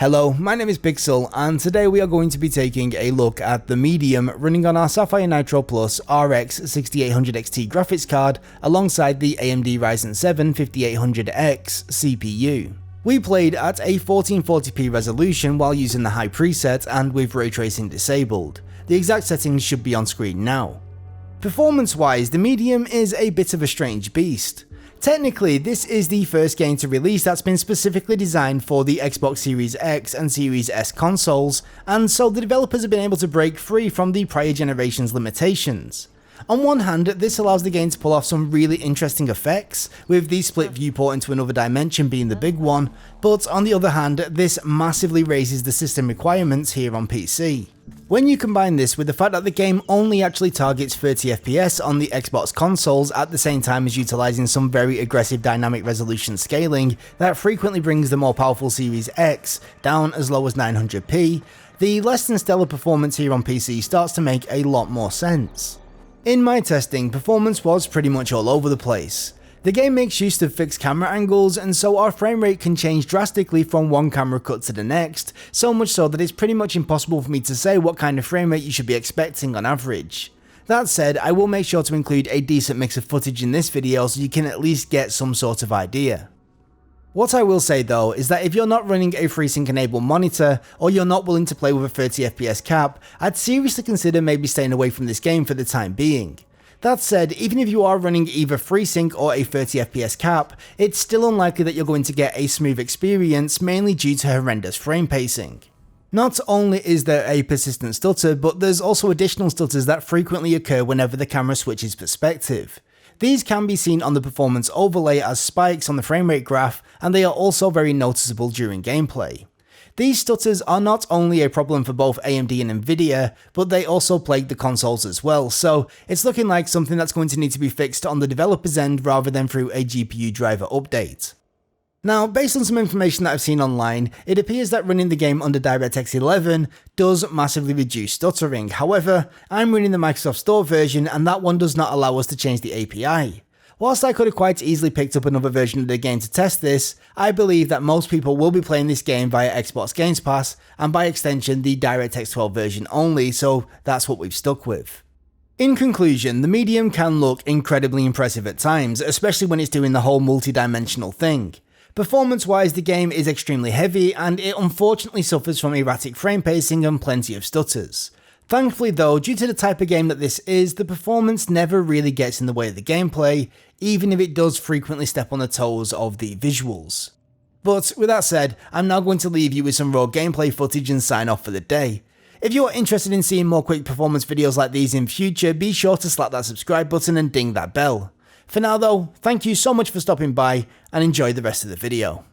Hello, my name is Pixel, and today we are going to be taking a look at the Medium running on our Sapphire Nitro Plus RX 6800 XT graphics card alongside the AMD Ryzen 7 5800X CPU. We played at a 1440p resolution while using the high preset and with ray tracing disabled. The exact settings should be on screen now. Performance-wise, the Medium is a bit of a strange beast. Technically, this is the first game to release that's been specifically designed for the Xbox Series X and Series S consoles, and so the developers have been able to break free from the prior generation's limitations. On one hand, this allows the game to pull off some really interesting effects, with the split viewport into another dimension being the big one, but on the other hand, this massively raises the system requirements here on PC. When you combine this with the fact that the game only actually targets 30 FPS on the Xbox consoles at the same time as utilising some very aggressive dynamic resolution scaling that frequently brings the more powerful Series X down as low as 900p, the less than stellar performance here on PC starts to make a lot more sense. In my testing, performance was pretty much all over the place. The game makes use of fixed camera angles, and so our frame rate can change drastically from one camera cut to the next, so much so that it's pretty much impossible for me to say what kind of frame rate you should be expecting on average. That said, I will make sure to include a decent mix of footage in this video so you can at least get some sort of idea. What I will say though is that if you're not running a FreeSync enabled monitor, or you're not willing to play with a 30 FPS cap, I'd seriously consider maybe staying away from this game for the time being. That said, even if you are running either FreeSync or a 30 FPS cap, it's still unlikely that you're going to get a smooth experience, mainly due to horrendous frame pacing. Not only is there a persistent stutter, but there's also additional stutters that frequently occur whenever the camera switches perspective. These can be seen on the performance overlay as spikes on the frame rate graph, and they are also very noticeable during gameplay. These stutters are not only a problem for both AMD and Nvidia, but they also plague the consoles as well, so it's looking like something that's going to need to be fixed on the developer's end rather than through a GPU driver update. Now, based on some information that I've seen online, it appears that running the game under DirectX 11 does massively reduce stuttering. However, I'm running the Microsoft Store version and that one does not allow us to change the API. Whilst I could have quite easily picked up another version of the game to test this, I believe that most people will be playing this game via Xbox Games Pass, and by extension the DirectX 12 version only, so that's what we've stuck with. In conclusion, the Medium can look incredibly impressive at times, especially when it's doing the whole multi-dimensional thing. Performance-wise, the game is extremely heavy, and it unfortunately suffers from erratic frame pacing and plenty of stutters. Thankfully though, due to the type of game that this is, the performance never really gets in the way of the gameplay, even if it does frequently step on the toes of the visuals. But with that said, I'm now going to leave you with some raw gameplay footage and sign off for the day. If you are interested in seeing more quick performance videos like these in future, be sure to slap that subscribe button and ding that bell. For now though, thank you so much for stopping by and enjoy the rest of the video.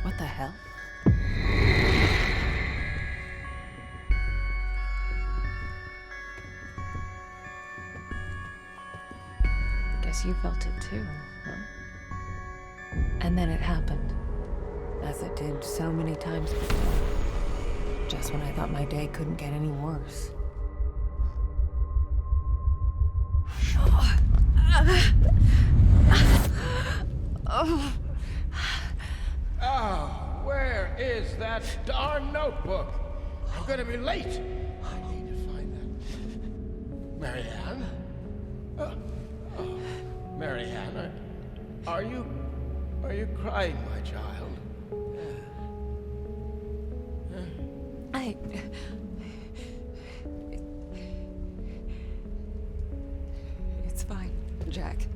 What the hell? Guess you felt it too, huh? And then it happened, as it did so many times before. Just when I thought my day couldn't get any worse. Oh, where is that darn notebook? I'm gonna be late. I need Marianne? Marianne, are you crying, my child? It's fine, Jack.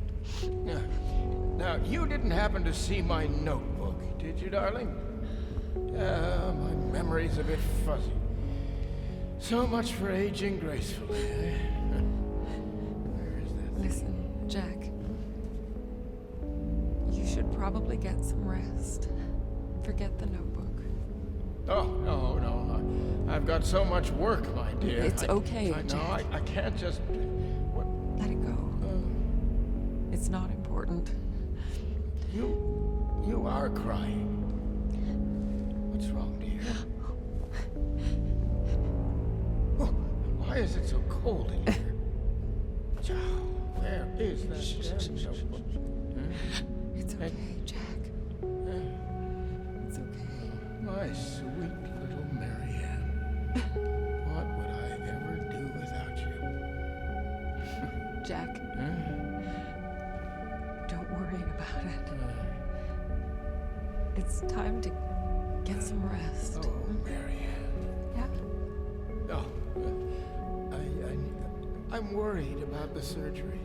Now, you didn't happen to see my notebook, did you, darling? My memory's a bit fuzzy. So much for aging gracefully, eh? Where is that? Listen, Jack. You should probably get some rest. Forget the notebook. Oh, no. I've got so much work, my dear. It's okay, I know, Jack. I can't just... What? Let it go. It's not important. You are crying. What's wrong, dear? Oh, why is it so cold in here? Where is that damn notebook? It's okay, Jack. It's okay. My sweet little Marianne. What would I ever do without you? Jack. Don't worry about it. It's time to get some rest. Oh, Marianne. Yeah? Oh, I'm worried about the surgery.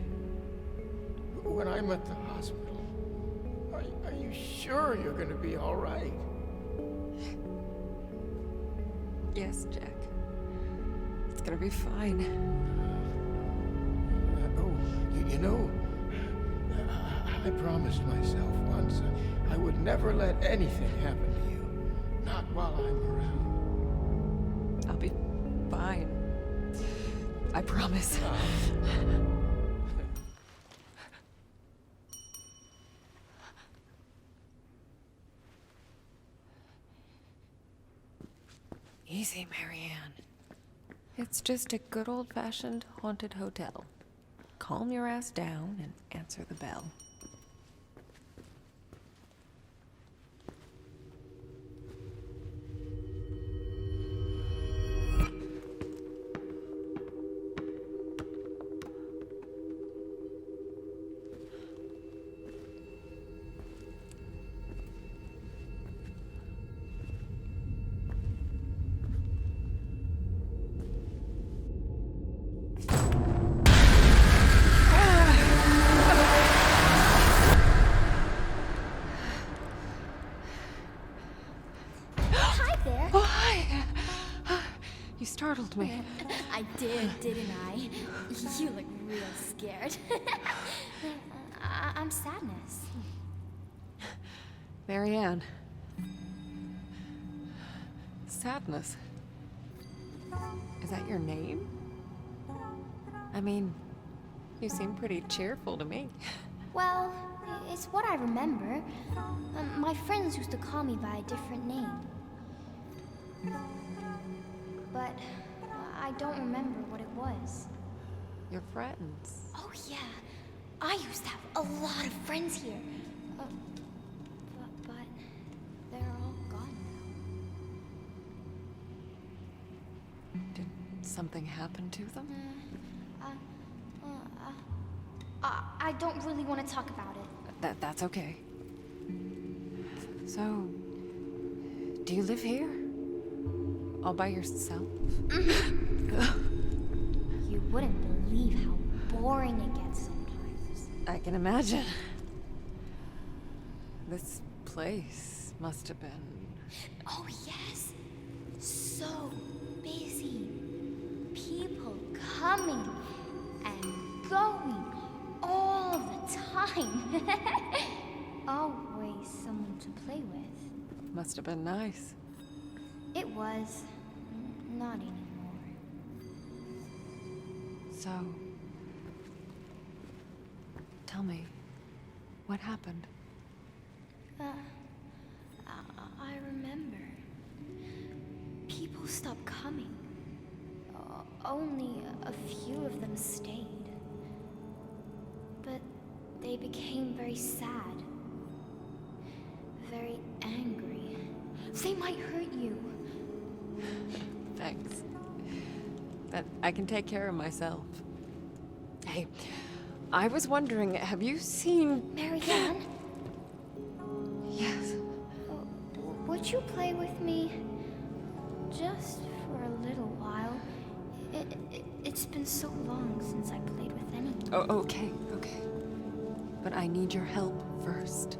When I'm at the hospital, are you sure you're going to be all right? Yes, Jack. It's gonna be fine. You know, I promised myself once I would never let anything happen to you. Not while I'm around. I'll be fine. I promise. Easy, Marianne. It's just a good old-fashioned haunted hotel. Calm your ass down and answer the bell. You startled me. I did, didn't I? You look real scared. I'm Sadness. Marianne. Sadness. Is that your name? I mean, you seem pretty cheerful to me. Well, it's what I remember. My friends used to call me by a different name. But I don't remember what it was. Your friends. Oh yeah, I used to have a lot of friends here. But they're all gone now. Did something happen to them? I don't really want to talk about it. That's okay. So, do you live here? All by yourself? You wouldn't believe how boring it gets sometimes. I can imagine. This place must have been... Oh yes, so busy. People coming and going all the time. Always someone to play with. Must have been nice. It was. Not anymore. So... tell me, what happened? I remember. People stopped coming. Only a few of them stayed. But they became very sad. Very angry. They might hurt you. Thanks. But I can take care of myself. Hey, I was wondering, have you seen... Marianne, Yes. would you play with me? Just for a little while. It's been so long since I played with anyone. Oh, okay. But I need your help first.